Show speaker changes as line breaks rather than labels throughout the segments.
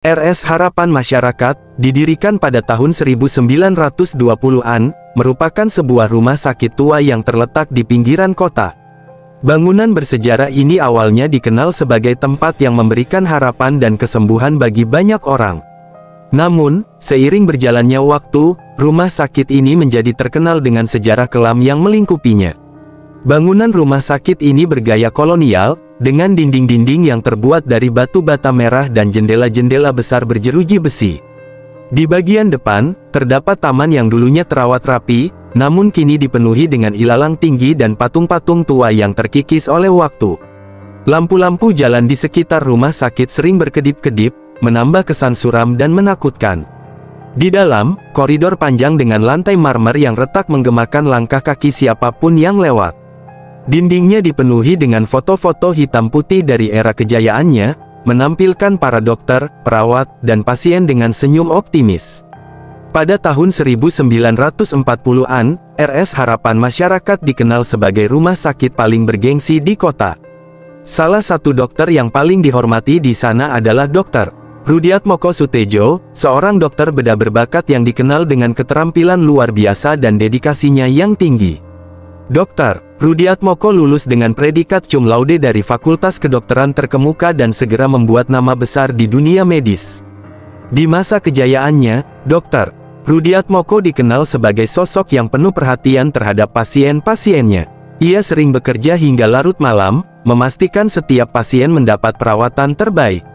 RS Harapan Masyarakat, didirikan pada tahun 1920-an, merupakan sebuah rumah sakit tua yang terletak di pinggiran kota. Bangunan bersejarah ini awalnya dikenal sebagai tempat yang memberikan harapan dan kesembuhan bagi banyak orang. Namun, seiring berjalannya waktu, rumah sakit ini menjadi terkenal dengan sejarah kelam yang melingkupinya. Bangunan rumah sakit ini bergaya kolonial, dengan dinding-dinding yang terbuat dari batu bata merah dan jendela-jendela besar berjeruji besi. Di bagian depan, terdapat taman yang dulunya terawat rapi, namun kini dipenuhi dengan ilalang tinggi dan patung-patung tua yang terkikis oleh waktu. Lampu-lampu jalan di sekitar rumah sakit sering berkedip-kedip, menambah kesan suram dan menakutkan. Di dalam, koridor panjang dengan lantai marmer yang retak menggemakan langkah kaki siapapun yang lewat. Dindingnya dipenuhi dengan foto-foto hitam putih dari era kejayaannya, menampilkan para dokter, perawat, dan pasien dengan senyum optimis. Pada tahun 1940-an, RS Harapan Masyarakat dikenal sebagai rumah sakit paling bergengsi di kota. Salah satu dokter yang paling dihormati di sana adalah Dr. Rudiatmoko Sutejo, seorang dokter bedah berbakat yang dikenal dengan keterampilan luar biasa dan dedikasinya yang tinggi. Dr. Rudiatmoko lulus dengan predikat cum laude dari Fakultas Kedokteran terkemuka dan segera membuat nama besar di dunia medis. Di masa kejayaannya, Dr. Rudiatmoko dikenal sebagai sosok yang penuh perhatian terhadap pasien-pasiennya. Ia sering bekerja hingga larut malam, memastikan setiap pasien mendapat perawatan terbaik.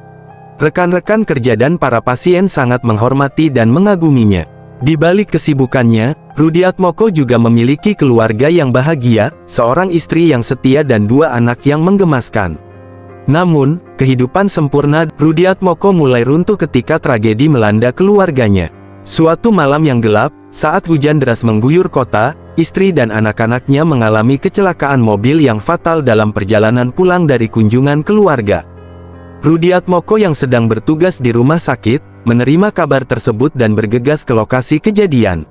Rekan-rekan kerja dan para pasien sangat menghormati dan mengaguminya. Di balik kesibukannya, Rudiatmoko juga memiliki keluarga yang bahagia, seorang istri yang setia dan dua anak yang menggemaskan. Namun, kehidupan sempurna Rudiatmoko mulai runtuh ketika tragedi melanda keluarganya. Suatu malam yang gelap, saat hujan deras mengguyur kota, istri dan anak-anaknya mengalami kecelakaan mobil yang fatal dalam perjalanan pulang dari kunjungan keluarga. Rudiatmoko yang sedang bertugas di rumah sakit, menerima kabar tersebut dan bergegas ke lokasi kejadian.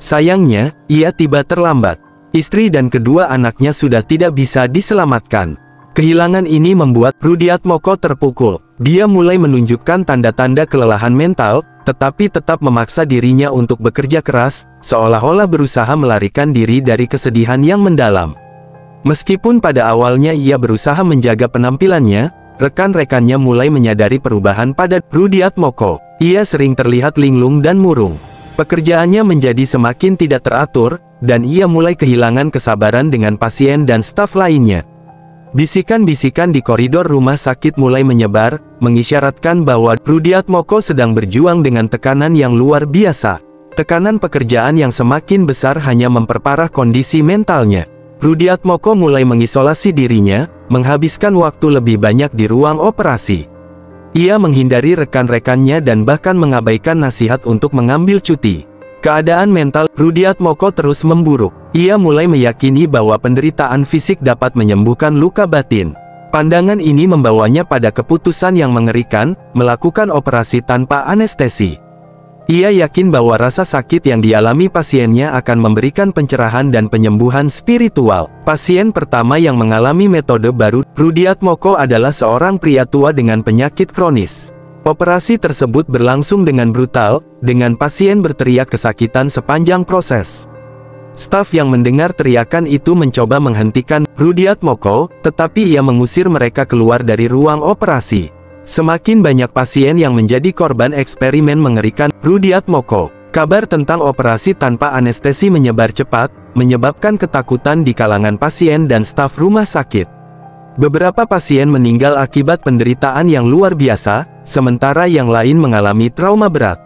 Sayangnya, ia tiba terlambat. Istri dan kedua anaknya sudah tidak bisa diselamatkan. Kehilangan ini membuat Rudiatmoko terpukul. Dia mulai menunjukkan tanda-tanda kelelahan mental, tetapi tetap memaksa dirinya untuk bekerja keras, seolah-olah berusaha melarikan diri dari kesedihan yang mendalam. Meskipun pada awalnya ia berusaha menjaga penampilannya, rekan-rekannya mulai menyadari perubahan pada Rudiatmoko. Ia sering terlihat linglung dan murung. Pekerjaannya menjadi semakin tidak teratur, dan ia mulai kehilangan kesabaran dengan pasien dan staf lainnya. Bisikan-bisikan di koridor rumah sakit mulai menyebar, mengisyaratkan bahwa Rudiatmoko sedang berjuang dengan tekanan yang luar biasa. Tekanan pekerjaan yang semakin besar hanya memperparah kondisi mentalnya. Rudiatmoko mulai mengisolasi dirinya, menghabiskan waktu lebih banyak di ruang operasi. Ia menghindari rekan-rekannya dan bahkan mengabaikan nasihat untuk mengambil cuti. Keadaan mental Rudiatmoko terus memburuk. Ia mulai meyakini bahwa penderitaan fisik dapat menyembuhkan luka batin. Pandangan ini membawanya pada keputusan yang mengerikan, melakukan operasi tanpa anestesi. Ia yakin bahwa rasa sakit yang dialami pasiennya akan memberikan pencerahan dan penyembuhan spiritual. Pasien pertama yang mengalami metode baru Rudiatmoko adalah seorang pria tua dengan penyakit kronis. Operasi tersebut berlangsung dengan brutal, dengan pasien berteriak kesakitan sepanjang proses. Staf yang mendengar teriakan itu mencoba menghentikan Rudiatmoko, tetapi ia mengusir mereka keluar dari ruang operasi. Semakin banyak pasien yang menjadi korban eksperimen mengerikan Rudiatmoko. Kabar tentang operasi tanpa anestesi menyebar cepat, menyebabkan ketakutan di kalangan pasien dan staf rumah sakit. Beberapa pasien meninggal akibat penderitaan yang luar biasa, sementara yang lain mengalami trauma berat.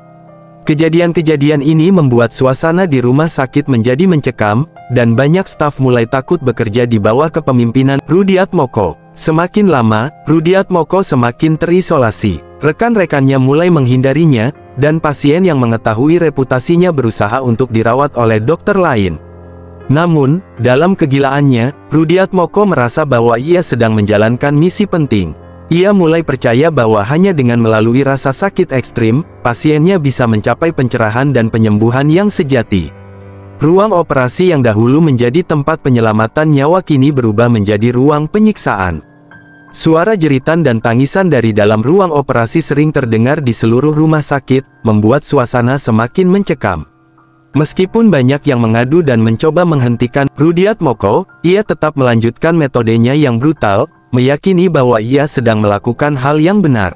Kejadian-kejadian ini membuat suasana di rumah sakit menjadi mencekam, dan banyak staf mulai takut bekerja di bawah kepemimpinan Rudiatmoko. Semakin lama, Rudiatmoko semakin terisolasi. Rekan-rekannya mulai menghindarinya, dan pasien yang mengetahui reputasinya berusaha untuk dirawat oleh dokter lain. Namun, dalam kegilaannya, Rudiatmoko merasa bahwa ia sedang menjalankan misi penting. Ia mulai percaya bahwa hanya dengan melalui rasa sakit ekstrim, pasiennya bisa mencapai pencerahan dan penyembuhan yang sejati. Ruang operasi yang dahulu menjadi tempat penyelamatan nyawa kini berubah menjadi ruang penyiksaan. Suara jeritan dan tangisan dari dalam ruang operasi sering terdengar di seluruh rumah sakit, membuat suasana semakin mencekam. Meskipun banyak yang mengadu dan mencoba menghentikan Rudiatmoko, ia tetap melanjutkan metodenya yang brutal, meyakini bahwa ia sedang melakukan hal yang benar.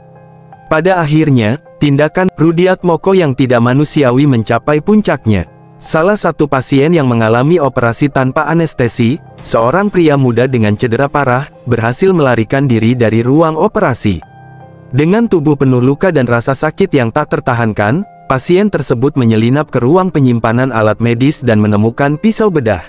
Pada akhirnya, tindakan Rudiatmoko yang tidak manusiawi mencapai puncaknya. Salah satu pasien yang mengalami operasi tanpa anestesi, seorang pria muda dengan cedera parah, berhasil melarikan diri dari ruang operasi. Dengan tubuh penuh luka dan rasa sakit yang tak tertahankan, pasien tersebut menyelinap ke ruang penyimpanan alat medis dan menemukan pisau bedah.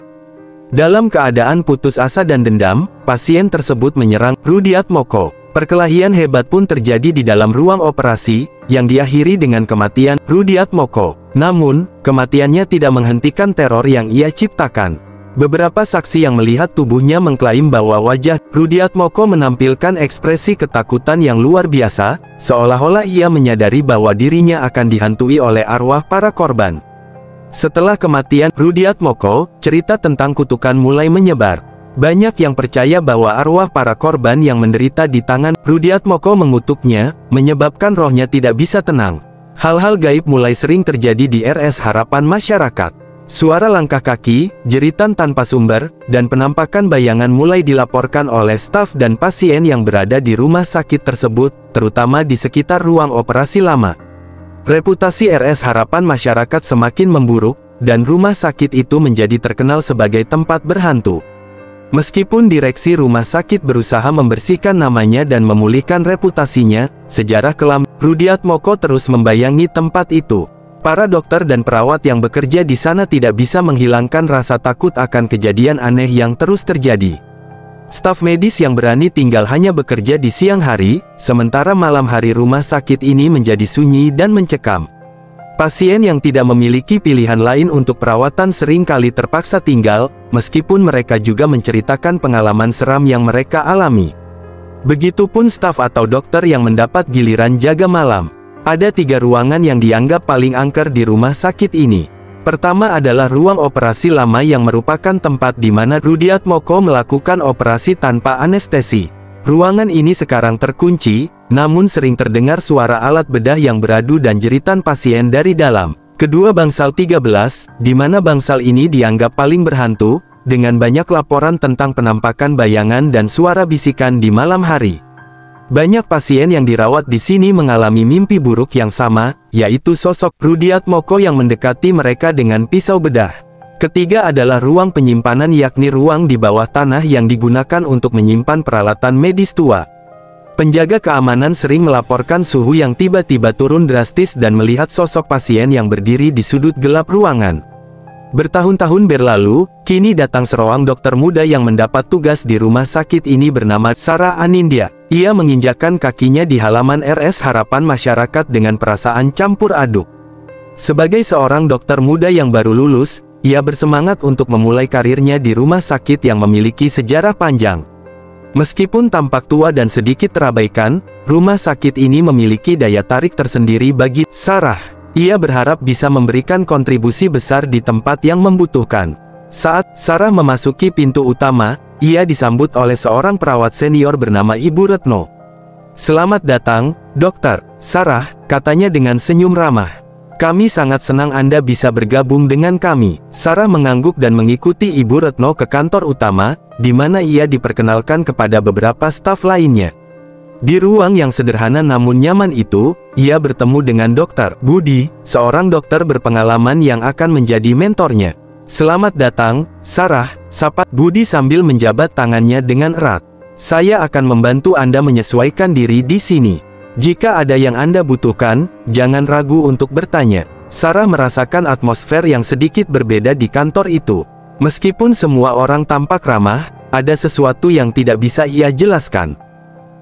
Dalam keadaan putus asa dan dendam, pasien tersebut menyerang Rudiatmoko. Perkelahian hebat pun terjadi di dalam ruang operasi, yang diakhiri dengan kematian Rudiatmoko. Namun, kematiannya tidak menghentikan teror yang ia ciptakan. Beberapa saksi yang melihat tubuhnya mengklaim bahwa wajah Rudiatmoko menampilkan ekspresi ketakutan yang luar biasa, seolah-olah ia menyadari bahwa dirinya akan dihantui oleh arwah para korban. Setelah kematian Rudiatmoko, cerita tentang kutukan mulai menyebar. Banyak yang percaya bahwa arwah para korban yang menderita di tangan Rudiatmoko mengutuknya, menyebabkan rohnya tidak bisa tenang. Hal-hal gaib mulai sering terjadi di RS Harapan Masyarakat. Suara langkah kaki, jeritan tanpa sumber, dan penampakan bayangan mulai dilaporkan oleh staf dan pasien yang berada di rumah sakit tersebut, terutama di sekitar ruang operasi lama. Reputasi RS Harapan Masyarakat semakin memburuk, dan rumah sakit itu menjadi terkenal sebagai tempat berhantu. Meskipun direksi rumah sakit berusaha membersihkan namanya dan memulihkan reputasinya, sejarah kelam Rudiatmoko terus membayangi tempat itu. Para dokter dan perawat yang bekerja di sana tidak bisa menghilangkan rasa takut akan kejadian aneh yang terus terjadi. Staf medis yang berani tinggal hanya bekerja di siang hari, sementara malam hari rumah sakit ini menjadi sunyi dan mencekam. Pasien yang tidak memiliki pilihan lain untuk perawatan sering kali terpaksa tinggal, meskipun mereka juga menceritakan pengalaman seram yang mereka alami. Begitupun staf atau dokter yang mendapat giliran jaga malam. Ada 3 ruangan yang dianggap paling angker di rumah sakit ini. Pertama adalah ruang operasi lama yang merupakan tempat di mana Rudiatmoko melakukan operasi tanpa anestesi. Ruangan ini sekarang terkunci, namun sering terdengar suara alat bedah yang beradu dan jeritan pasien dari dalam. Kedua, bangsal 13, di mana bangsal ini dianggap paling berhantu, dengan banyak laporan tentang penampakan bayangan dan suara bisikan di malam hari. Banyak pasien yang dirawat di sini mengalami mimpi buruk yang sama, yaitu sosok Rudiatmoko yang mendekati mereka dengan pisau bedah. Ketiga adalah ruang penyimpanan, yakni ruang di bawah tanah yang digunakan untuk menyimpan peralatan medis tua. Penjaga keamanan sering melaporkan suhu yang tiba-tiba turun drastis dan melihat sosok pasien yang berdiri di sudut gelap ruangan. Bertahun-tahun berlalu, kini datang seorang dokter muda yang mendapat tugas di rumah sakit ini bernama Sarah Anindya. Ia menginjakkan kakinya di halaman RS Harapan Masyarakat dengan perasaan campur aduk. Sebagai seorang dokter muda yang baru lulus, ia bersemangat untuk memulai karirnya di rumah sakit yang memiliki sejarah panjang. Meskipun tampak tua dan sedikit terabaikan, rumah sakit ini memiliki daya tarik tersendiri bagi Sarah. Ia berharap bisa memberikan kontribusi besar di tempat yang membutuhkan. Saat Sarah memasuki pintu utama, ia disambut oleh seorang perawat senior bernama Ibu Retno. "Selamat datang, Dokter Sarah," katanya dengan senyum ramah. "Kami sangat senang Anda bisa bergabung dengan kami." Sarah mengangguk dan mengikuti Ibu Retno ke kantor utama, di mana ia diperkenalkan kepada beberapa staf lainnya. Di ruang yang sederhana namun nyaman itu, ia bertemu dengan Dr. Budi, seorang dokter berpengalaman yang akan menjadi mentornya. "Selamat datang, Sarah," sapa Budi sambil menjabat tangannya dengan erat. "Saya akan membantu Anda menyesuaikan diri di sini. Jika ada yang Anda butuhkan, jangan ragu untuk bertanya." Sarah merasakan atmosfer yang sedikit berbeda di kantor itu. Meskipun semua orang tampak ramah, ada sesuatu yang tidak bisa ia jelaskan.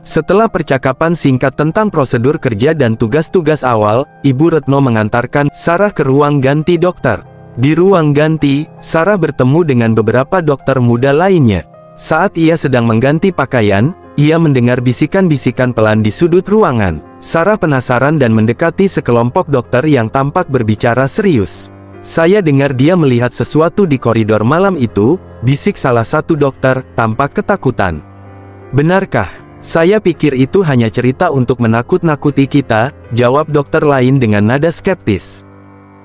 Setelah percakapan singkat tentang prosedur kerja dan tugas-tugas awal, Ibu Retno mengantarkan Sarah ke ruang ganti dokter. Di ruang ganti, Sarah bertemu dengan beberapa dokter muda lainnya. Saat ia sedang mengganti pakaian, ia mendengar bisikan-bisikan pelan di sudut ruangan. Sarah penasaran dan mendekati sekelompok dokter yang tampak berbicara serius. "Saya dengar dia melihat sesuatu di koridor malam itu," bisik salah satu dokter, tampak ketakutan. "Benarkah?" Saya pikir itu hanya cerita untuk menakut-nakuti kita, jawab dokter lain dengan nada skeptis.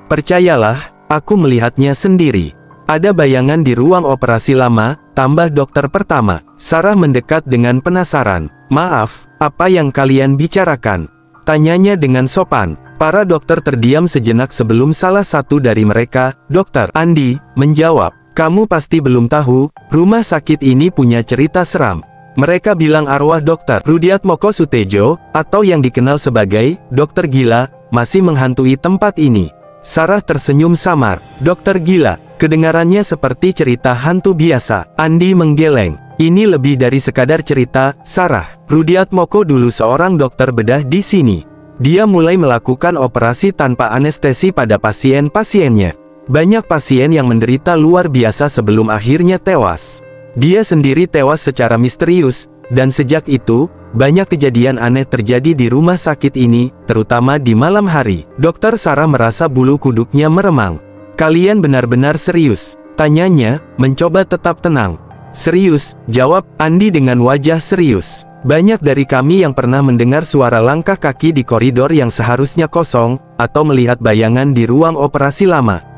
Percayalah, aku melihatnya sendiri. Ada bayangan di ruang operasi lama, tambah dokter pertama. Sarah mendekat dengan penasaran. Maaf, apa yang kalian bicarakan? Tanyanya dengan sopan. Para dokter terdiam sejenak sebelum salah satu dari mereka, Dr. Andi, menjawab. Kamu pasti belum tahu, rumah sakit ini punya cerita seram. Mereka bilang arwah Dr. Rudiatmoko Sutejo, atau yang dikenal sebagai dokter gila, masih menghantui tempat ini. Sarah tersenyum samar. Dokter gila, kedengarannya seperti cerita hantu biasa. Andi menggeleng. Ini lebih dari sekadar cerita, Sarah. Rudiatmoko dulu seorang dokter bedah di sini. Dia mulai melakukan operasi tanpa anestesi pada pasien-pasiennya. Banyak pasien yang menderita luar biasa sebelum akhirnya tewas. Dia sendiri tewas secara misterius, dan sejak itu, banyak kejadian aneh terjadi di rumah sakit ini, terutama di malam hari. Dokter Sarah merasa bulu kuduknya meremang. Kalian benar-benar serius? Tanyanya, mencoba tetap tenang. Serius, jawab Andi dengan wajah serius. Banyak dari kami yang pernah mendengar suara langkah kaki di koridor yang seharusnya kosong, atau melihat bayangan di ruang operasi lama.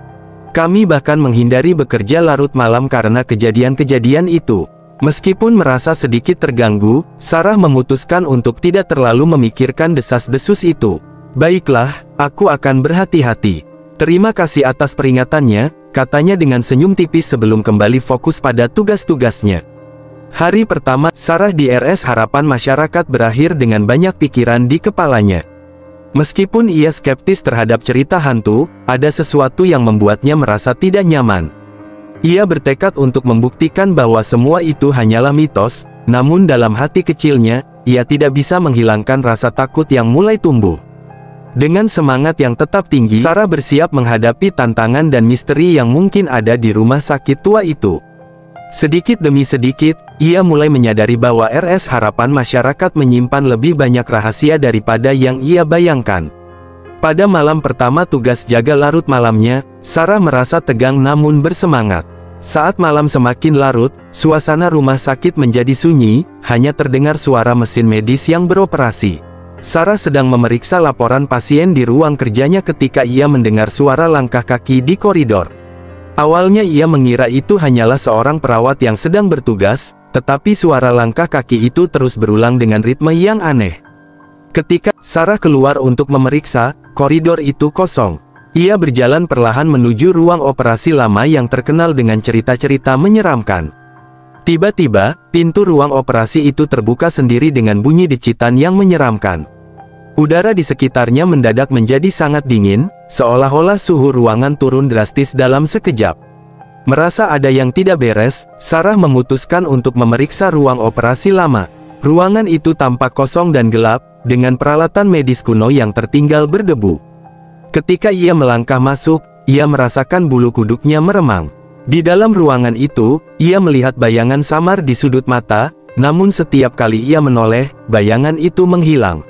Kami bahkan menghindari bekerja larut malam karena kejadian-kejadian itu. Meskipun merasa sedikit terganggu, Sarah memutuskan untuk tidak terlalu memikirkan desas-desus itu. Baiklah, aku akan berhati-hati. Terima kasih atas peringatannya, katanya dengan senyum tipis sebelum kembali fokus pada tugas-tugasnya. Hari pertama, Sarah di RS Harapan Masyarakat berakhir dengan banyak pikiran di kepalanya. Meskipun ia skeptis terhadap cerita hantu, ada sesuatu yang membuatnya merasa tidak nyaman. Ia bertekad untuk membuktikan bahwa semua itu hanyalah mitos, namun dalam hati kecilnya, ia tidak bisa menghilangkan rasa takut yang mulai tumbuh. Dengan semangat yang tetap tinggi, Sarah bersiap menghadapi tantangan dan misteri yang mungkin ada di rumah sakit tua itu. Sedikit demi sedikit, ia mulai menyadari bahwa RS Harapan Masyarakat menyimpan lebih banyak rahasia daripada yang ia bayangkan. Pada malam pertama tugas jaga larut malamnya, Sarah merasa tegang namun bersemangat. Saat malam semakin larut, suasana rumah sakit menjadi sunyi, hanya terdengar suara mesin medis yang beroperasi. Sarah sedang memeriksa laporan pasien di ruang kerjanya ketika ia mendengar suara langkah kaki di koridor. Awalnya ia mengira itu hanyalah seorang perawat yang sedang bertugas, tetapi suara langkah kaki itu terus berulang dengan ritme yang aneh. Ketika Sarah keluar untuk memeriksa, koridor itu kosong. Ia berjalan perlahan menuju ruang operasi lama yang terkenal dengan cerita-cerita menyeramkan. Tiba-tiba, pintu ruang operasi itu terbuka sendiri dengan bunyi decitan yang menyeramkan. Udara di sekitarnya mendadak menjadi sangat dingin, seolah-olah suhu ruangan turun drastis dalam sekejap. Merasa ada yang tidak beres, Sarah memutuskan untuk memeriksa ruang operasi lama. Ruangan itu tampak kosong dan gelap, dengan peralatan medis kuno yang tertinggal berdebu. Ketika ia melangkah masuk, ia merasakan bulu kuduknya meremang. Di dalam ruangan itu, ia melihat bayangan samar di sudut mata, namun setiap kali ia menoleh, bayangan itu menghilang.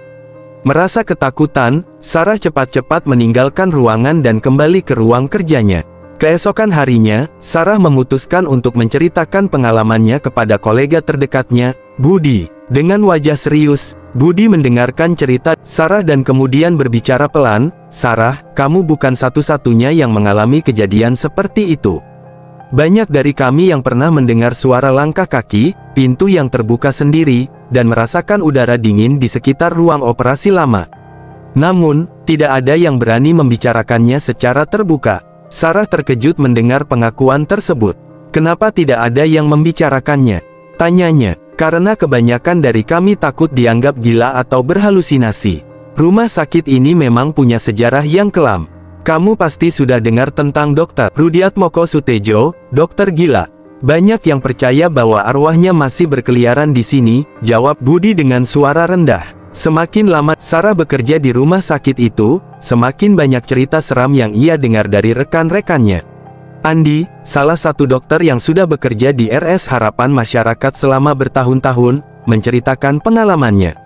Merasa ketakutan, Sarah cepat-cepat meninggalkan ruangan dan kembali ke ruang kerjanya. Keesokan harinya, Sarah memutuskan untuk menceritakan pengalamannya kepada kolega terdekatnya, Budi. Dengan wajah serius, Budi mendengarkan cerita Sarah dan kemudian berbicara pelan, Sarah, kamu bukan satu-satunya yang mengalami kejadian seperti itu. Banyak dari kami yang pernah mendengar suara langkah kaki, pintu yang terbuka sendiri, dan merasakan udara dingin di sekitar ruang operasi lama. Namun, tidak ada yang berani membicarakannya secara terbuka. Sarah terkejut mendengar pengakuan tersebut. Kenapa tidak ada yang membicarakannya? Tanyanya. Karena kebanyakan dari kami takut dianggap gila atau berhalusinasi. Rumah sakit ini memang punya sejarah yang kelam. Kamu pasti sudah dengar tentang Dr. Rudiatmoko Sutejo, dokter gila. Banyak yang percaya bahwa arwahnya masih berkeliaran di sini, jawab Budi dengan suara rendah. Semakin lama Sarah bekerja di rumah sakit itu, semakin banyak cerita seram yang ia dengar dari rekan-rekannya. Andi, salah satu dokter yang sudah bekerja di RS Harapan Masyarakat selama bertahun-tahun, menceritakan pengalamannya.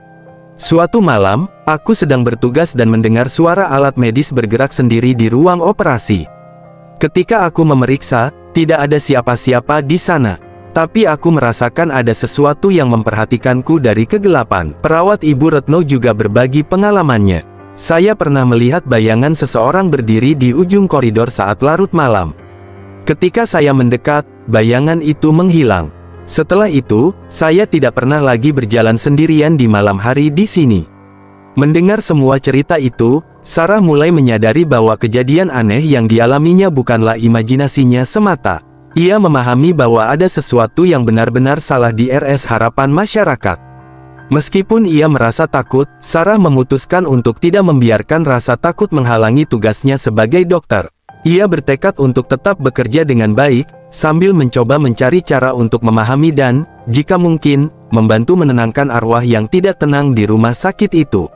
Suatu malam, aku sedang bertugas dan mendengar suara alat medis bergerak sendiri di ruang operasi. Ketika aku memeriksa, tidak ada siapa-siapa di sana. Tapi aku merasakan ada sesuatu yang memperhatikanku dari kegelapan. Perawat Ibu Retno juga berbagi pengalamannya. Saya pernah melihat bayangan seseorang berdiri di ujung koridor saat larut malam. Ketika saya mendekat, bayangan itu menghilang. Setelah itu, saya tidak pernah lagi berjalan sendirian di malam hari di sini. Mendengar semua cerita itu, Sarah mulai menyadari bahwa kejadian aneh yang dialaminya bukanlah imajinasinya semata. Ia memahami bahwa ada sesuatu yang benar-benar salah di RS Harapan Masyarakat. Meskipun ia merasa takut, Sarah memutuskan untuk tidak membiarkan rasa takut menghalangi tugasnya sebagai dokter. Ia bertekad untuk tetap bekerja dengan baik, sambil mencoba mencari cara untuk memahami dan, jika mungkin, membantu menenangkan arwah yang tidak tenang di rumah sakit itu.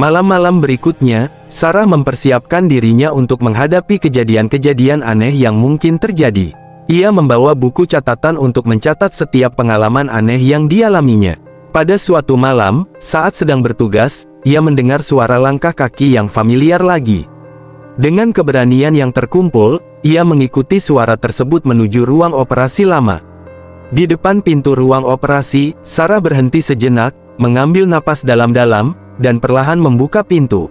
Malam-malam berikutnya, Sarah mempersiapkan dirinya untuk menghadapi kejadian-kejadian aneh yang mungkin terjadi. Ia membawa buku catatan untuk mencatat setiap pengalaman aneh yang dialaminya. Pada suatu malam, saat sedang bertugas, ia mendengar suara langkah kaki yang familiar lagi. Dengan keberanian yang terkumpul, ia mengikuti suara tersebut menuju ruang operasi lama. Di depan pintu ruang operasi, Sarah berhenti sejenak, mengambil napas dalam-dalam, dan perlahan membuka pintu.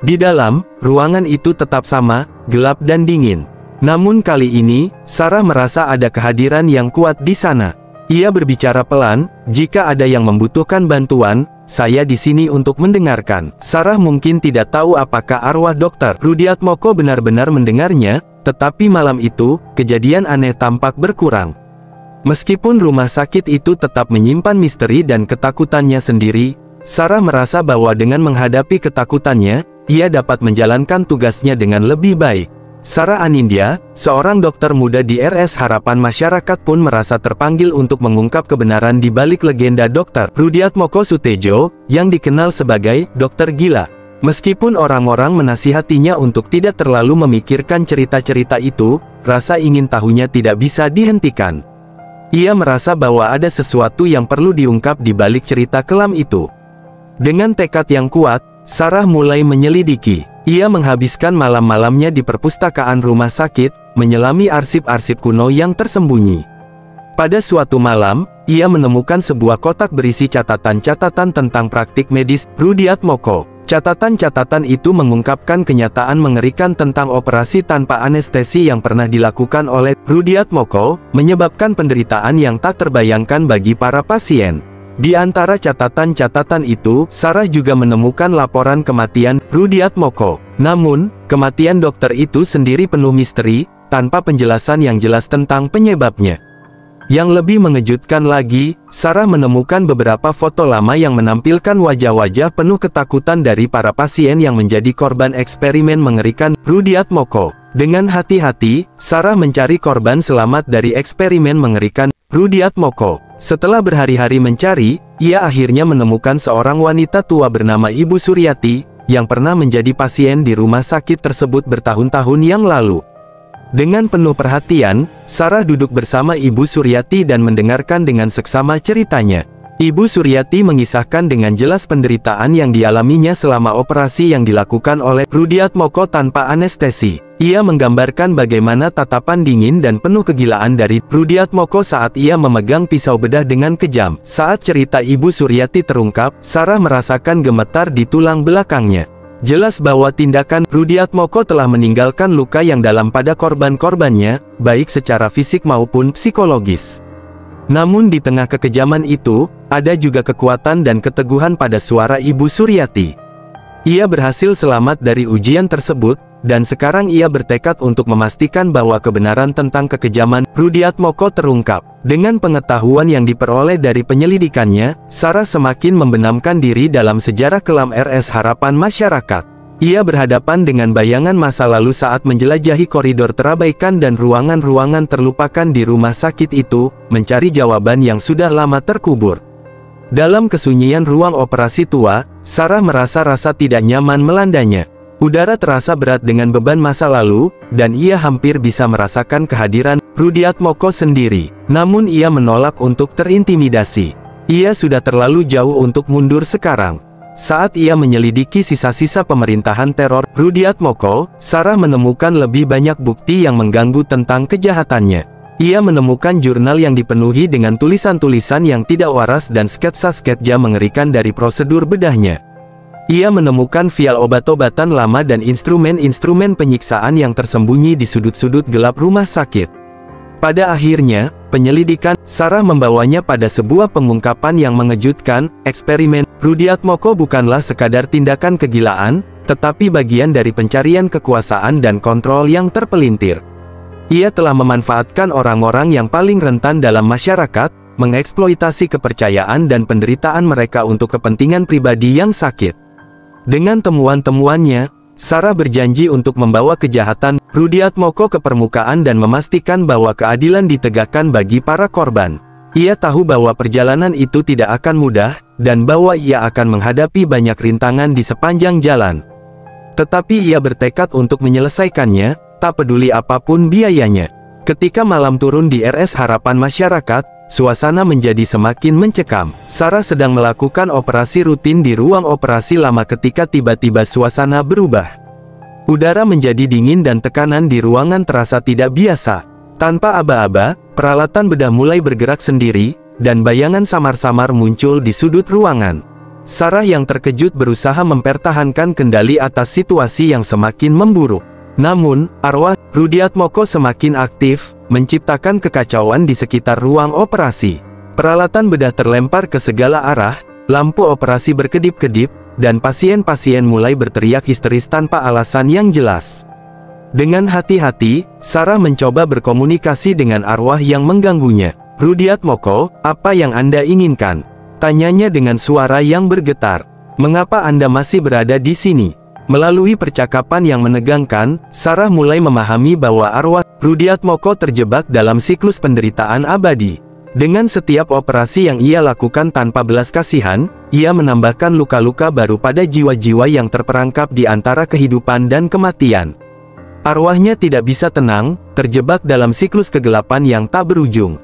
Di dalam, ruangan itu tetap sama, gelap dan dingin. Namun kali ini, Sarah merasa ada kehadiran yang kuat di sana. Ia berbicara pelan, "Jika ada yang membutuhkan bantuan, saya di sini untuk mendengarkan." Sarah mungkin tidak tahu apakah arwah Dr. Rudiatmoko benar-benar mendengarnya, tetapi malam itu, kejadian aneh tampak berkurang. Meskipun rumah sakit itu tetap menyimpan misteri dan ketakutannya sendiri, Sarah merasa bahwa dengan menghadapi ketakutannya, ia dapat menjalankan tugasnya dengan lebih baik. Sarah Anindya, seorang dokter muda di RS Harapan Masyarakat pun merasa terpanggil untuk mengungkap kebenaran di balik legenda Dr. Rudiatmoko Sutejo, yang dikenal sebagai dokter gila. Meskipun orang-orang menasihatinya untuk tidak terlalu memikirkan cerita-cerita itu, rasa ingin tahunya tidak bisa dihentikan. Ia merasa bahwa ada sesuatu yang perlu diungkap di balik cerita kelam itu. Dengan tekad yang kuat, Sarah mulai menyelidiki. Ia menghabiskan malam-malamnya di perpustakaan rumah sakit, menyelami arsip-arsip kuno yang tersembunyi. Pada suatu malam, ia menemukan sebuah kotak berisi catatan-catatan tentang praktik medis Rudiatmoko. Catatan-catatan itu mengungkapkan kenyataan mengerikan tentang operasi tanpa anestesi yang pernah dilakukan oleh Rudiatmoko, menyebabkan penderitaan yang tak terbayangkan bagi para pasien. Di antara catatan-catatan itu, Sarah juga menemukan laporan kematian Rudiatmoko. Namun, kematian dokter itu sendiri penuh misteri, tanpa penjelasan yang jelas tentang penyebabnya. Yang lebih mengejutkan lagi, Sarah menemukan beberapa foto lama yang menampilkan wajah-wajah penuh ketakutan dari para pasien yang menjadi korban eksperimen mengerikan Rudiatmoko. Dengan hati-hati, Sarah mencari korban selamat dari eksperimen mengerikan Rudiatmoko. Setelah berhari-hari mencari, ia akhirnya menemukan seorang wanita tua bernama Ibu Suryati, yang pernah menjadi pasien di rumah sakit tersebut bertahun-tahun yang lalu. Dengan penuh perhatian, Sarah duduk bersama Ibu Suryati dan mendengarkan dengan seksama ceritanya. Ibu Suryati mengisahkan dengan jelas penderitaan yang dialaminya selama operasi yang dilakukan oleh Rudiatmoko tanpa anestesi. Ia menggambarkan bagaimana tatapan dingin dan penuh kegilaan dari Rudiatmoko saat ia memegang pisau bedah dengan kejam. Saat cerita Ibu Suryati terungkap, Sarah merasakan gemetar di tulang belakangnya. Jelas bahwa tindakan Rudiatmoko telah meninggalkan luka yang dalam pada korban-korbannya, baik secara fisik maupun psikologis. Namun di tengah kekejaman itu, ada juga kekuatan dan keteguhan pada suara Ibu Suryati. Ia berhasil selamat dari ujian tersebut, dan sekarang ia bertekad untuk memastikan bahwa kebenaran tentang kekejaman Rudiatmoko terungkap. Dengan pengetahuan yang diperoleh dari penyelidikannya, Sarah semakin membenamkan diri dalam sejarah kelam RS Harapan Masyarakat. Ia berhadapan dengan bayangan masa lalu saat menjelajahi koridor terabaikan dan ruangan-ruangan terlupakan di rumah sakit itu, mencari jawaban yang sudah lama terkubur. Dalam kesunyian ruang operasi tua, Sarah merasa rasa tidak nyaman melandanya. Udara terasa berat dengan beban masa lalu, dan ia hampir bisa merasakan kehadiran Rudiatmoko sendiri. Namun ia menolak untuk terintimidasi. Ia sudah terlalu jauh untuk mundur sekarang. Saat ia menyelidiki sisa-sisa pemerintahan teror Rudiatmoko, Sarah menemukan lebih banyak bukti yang mengganggu tentang kejahatannya. Ia menemukan jurnal yang dipenuhi dengan tulisan-tulisan yang tidak waras dan sketsa-sketsa mengerikan dari prosedur bedahnya. Ia menemukan vial obat-obatan lama dan instrumen-instrumen penyiksaan yang tersembunyi di sudut-sudut gelap rumah sakit. Pada akhirnya, penyelidikan Sarah membawanya pada sebuah pengungkapan yang mengejutkan. Eksperimen Rudiatmoko bukanlah sekadar tindakan kegilaan, tetapi bagian dari pencarian kekuasaan dan kontrol yang terpelintir. Ia telah memanfaatkan orang-orang yang paling rentan dalam masyarakat, mengeksploitasi kepercayaan dan penderitaan mereka untuk kepentingan pribadi yang sakit. Dengan temuan-temuannya, Sarah berjanji untuk membawa kejahatan Rudiatmoko ke permukaan dan memastikan bahwa keadilan ditegakkan bagi para korban. Ia tahu bahwa perjalanan itu tidak akan mudah, dan bahwa ia akan menghadapi banyak rintangan di sepanjang jalan. Tetapi ia bertekad untuk menyelesaikannya, tak peduli apapun biayanya. Ketika malam turun di RS Harapan Masyarakat, suasana menjadi semakin mencekam. Sarah sedang melakukan operasi rutin di ruang operasi lama ketika tiba-tiba suasana berubah. Udara menjadi dingin dan tekanan di ruangan terasa tidak biasa. Tanpa aba-aba, peralatan bedah mulai bergerak sendiri, dan bayangan samar-samar muncul di sudut ruangan. Sarah yang terkejut berusaha mempertahankan kendali atas situasi yang semakin memburuk. Namun, arwah Rudiatmoko semakin aktif, menciptakan kekacauan di sekitar ruang operasi. Peralatan bedah terlempar ke segala arah, lampu operasi berkedip-kedip, dan pasien-pasien mulai berteriak histeris tanpa alasan yang jelas. Dengan hati-hati, Sarah mencoba berkomunikasi dengan arwah yang mengganggunya. "Rudiatmoko, apa yang Anda inginkan?" tanyanya dengan suara yang bergetar. "Mengapa Anda masih berada di sini?" Melalui percakapan yang menegangkan, Sarah mulai memahami bahwa arwah Rudiatmoko terjebak dalam siklus penderitaan abadi. Dengan setiap operasi yang ia lakukan tanpa belas kasihan, ia menambahkan luka-luka baru pada jiwa-jiwa yang terperangkap di antara kehidupan dan kematian. Arwahnya tidak bisa tenang, terjebak dalam siklus kegelapan yang tak berujung.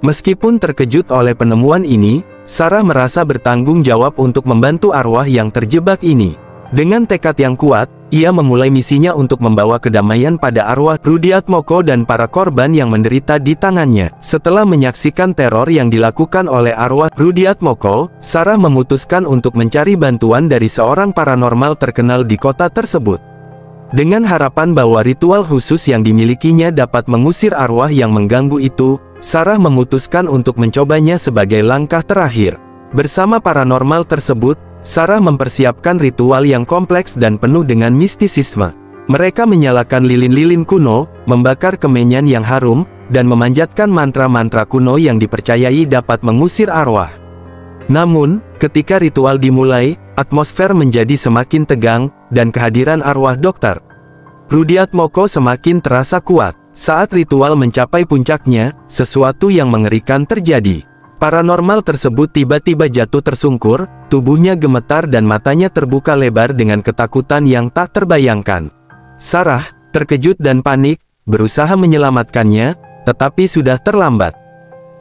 Meskipun terkejut oleh penemuan ini, Sarah merasa bertanggung jawab untuk membantu arwah yang terjebak ini. Dengan tekad yang kuat, ia memulai misinya untuk membawa kedamaian pada arwah Rudiatmoko dan para korban yang menderita di tangannya. Setelah menyaksikan teror yang dilakukan oleh arwah Rudiatmoko, Sarah memutuskan untuk mencari bantuan dari seorang paranormal terkenal di kota tersebut. Dengan harapan bahwa ritual khusus yang dimilikinya dapat mengusir arwah yang mengganggu itu, Sarah memutuskan untuk mencobanya sebagai langkah terakhir. Bersama paranormal tersebut, Sarah mempersiapkan ritual yang kompleks dan penuh dengan mistisisme. Mereka menyalakan lilin-lilin kuno, membakar kemenyan yang harum, dan memanjatkan mantra-mantra kuno yang dipercayai dapat mengusir arwah. Namun, ketika ritual dimulai, atmosfer menjadi semakin tegang, dan kehadiran arwah Dr. Rudiatmoko semakin terasa kuat. Saat ritual mencapai puncaknya, sesuatu yang mengerikan terjadi. Paranormal tersebut tiba-tiba jatuh tersungkur, tubuhnya gemetar dan matanya terbuka lebar dengan ketakutan yang tak terbayangkan. Sarah, terkejut dan panik, berusaha menyelamatkannya, tetapi sudah terlambat.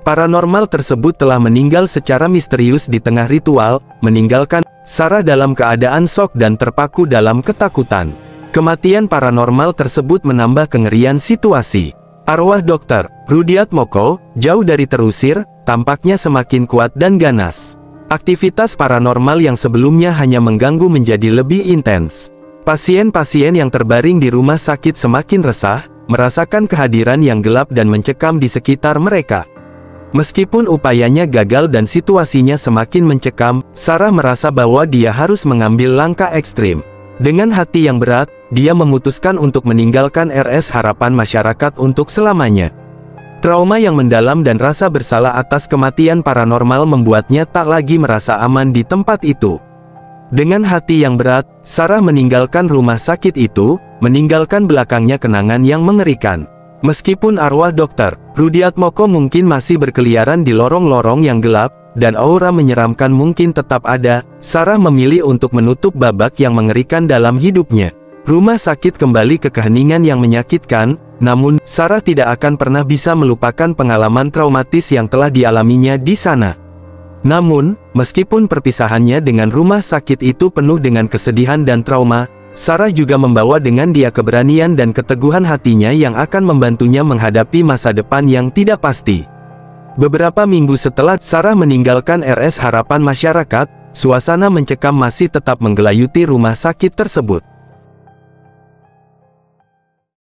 Paranormal tersebut telah meninggal secara misterius di tengah ritual, meninggalkan Sarah dalam keadaan syok dan terpaku dalam ketakutan. Kematian paranormal tersebut menambah kengerian situasi. Arwah Dr. Rudiatmoko, jauh dari terusir, tampaknya semakin kuat dan ganas. Aktivitas paranormal yang sebelumnya hanya mengganggu menjadi lebih intens. Pasien-pasien yang terbaring di rumah sakit semakin resah, merasakan kehadiran yang gelap dan mencekam di sekitar mereka. Meskipun upayanya gagal dan situasinya semakin mencekam, Sarah merasa bahwa dia harus mengambil langkah ekstrim. Dengan hati yang berat, dia memutuskan untuk meninggalkan RS Harapan Masyarakat untuk selamanya. Trauma yang mendalam dan rasa bersalah atas kematian paranormal membuatnya tak lagi merasa aman di tempat itu. Dengan hati yang berat, Sarah meninggalkan rumah sakit itu, meninggalkan belakangnya kenangan yang mengerikan. Meskipun arwah Dr. Rudiatmoko mungkin masih berkeliaran di lorong-lorong yang gelap, dan aura menyeramkan mungkin tetap ada, Sarah memilih untuk menutup babak yang mengerikan dalam hidupnya. Rumah sakit kembali ke keheningan yang menyakitkan, namun, Sarah tidak akan pernah bisa melupakan pengalaman traumatis yang telah dialaminya di sana. Namun, meskipun perpisahannya dengan rumah sakit itu penuh dengan kesedihan dan trauma, Sarah juga membawa dengan dia keberanian dan keteguhan hatinya yang akan membantunya menghadapi masa depan yang tidak pasti. Beberapa minggu setelah Sarah meninggalkan RS Harapan Masyarakat, suasana mencekam masih tetap menggelayuti rumah sakit tersebut.